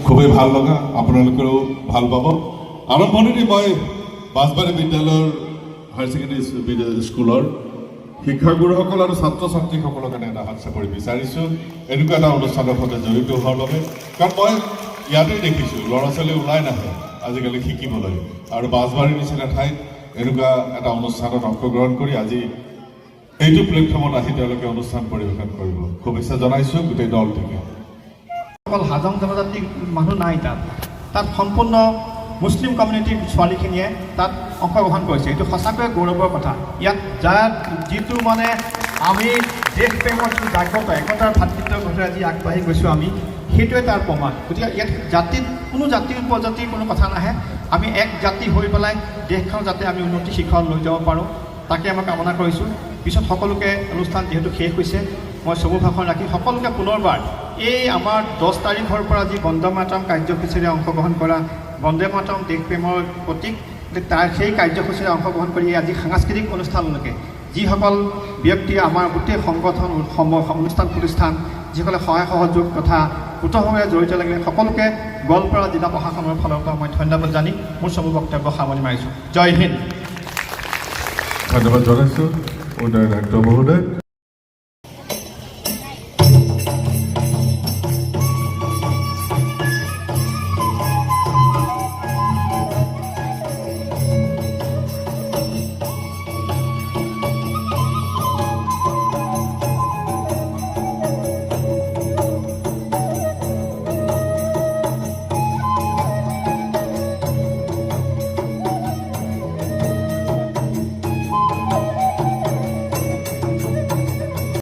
খুবেই ভাল লগা, আপোনালোকেও ভাল পাব। আৰম্ভণিতে মই বাঁশবাৰী বিদ্যালয়ৰ হায়াৰ ছেকেণ্ডেৰী স্কুলৰ শিক্ষাগুৰুসকল আৰু ছাত্ৰ ছাত্ৰীসকলৰ কাৰণে এটা হাত চাপৰি বিচাৰিছোঁ এনেকুৱা এটা অনুষ্ঠানৰ সৈতে জড়িত হোৱাৰ বাবে। কাৰণ মই ইয়াতেই দেখিছোঁ ল'ৰা ছোৱালী ওলাই নাহে আজিকালি শিকিবলৈ, আৰু বাঁশবাৰীৰ নিচিনা ঠাইত এনেকুৱা এটা অনুষ্ঠানত অংশগ্ৰহণ কৰি আজি এইটো প্লেটফৰ্মত আহি তেওঁলোকে অনুষ্ঠান পৰিৱেশন কৰিব। শুভেচ্ছা জনাইছোঁ গোটেই দলটিকে। অকল হাজং জনজাতিৰ মানুহ নাই তাত সম্পূৰ্ণ মুছলিম কমিউনিটিৰ ছোৱালীখিনিয়ে তাত অংশগ্ৰহণ কৰিছে। এইটো সঁচাকৈ গৌৰৱৰ কথা। ইয়াত যাৰ যিটো মানে আমি দেশপ্ৰেমৰ যিটো জাগ্ৰত একতাৰ ভাতৃত্ববোধেৰে আজি আগবাঢ়ি গৈছোঁ আমি, সেইটোৱে তাৰ প্ৰমাণ। গতিকে ইয়াত কোনো জাতিৰ উপজাতিৰ কোনো কথা নাহে। আমি এক জাতি হৈ পেলাই দেশখন যাতে আমি উন্নতি শিখৰত লৈ যাব পাৰোঁ তাকে মই কামনা কৰিছোঁ। পিছত সকলোকে অনুষ্ঠান যিহেতু শেষ হৈছে, মই চমু ভাষণ ৰাখি সকলোকে পুনৰবাৰ এই আমাৰ 10 তাৰিখৰ পৰা যি বন্দে মাতৰম কাৰ্যসূচীৰে অংশগ্ৰহণ কৰা, বন্দে মাতৰম দেশপ্ৰেমৰ প্ৰতীক, তাৰ সেই কাৰ্যসূচীৰে অংশগ্ৰহণ কৰি আজি সাংস্কৃতিক অনুষ্ঠানলৈকে যিসকল ব্যক্তিয়ে আমাৰ গোটেই সংগঠন অনুষ্ঠান প্ৰতিষ্ঠান যিসকলে সহায় সহযোগ তথা ওতঃভাৱে জড়িত লাগিলে সকলোকে গোৱালপাৰা জিলা প্ৰশাসনৰ ফালৰ পৰা মই ধন্যবাদ জানি মোৰ চমু বক্তব্য সামৰণি মাৰিছোঁ। জয় হিন্দ। ধন্যবাদ জনাইছোঁ উদয় ডাক্তৰ মহোদয়।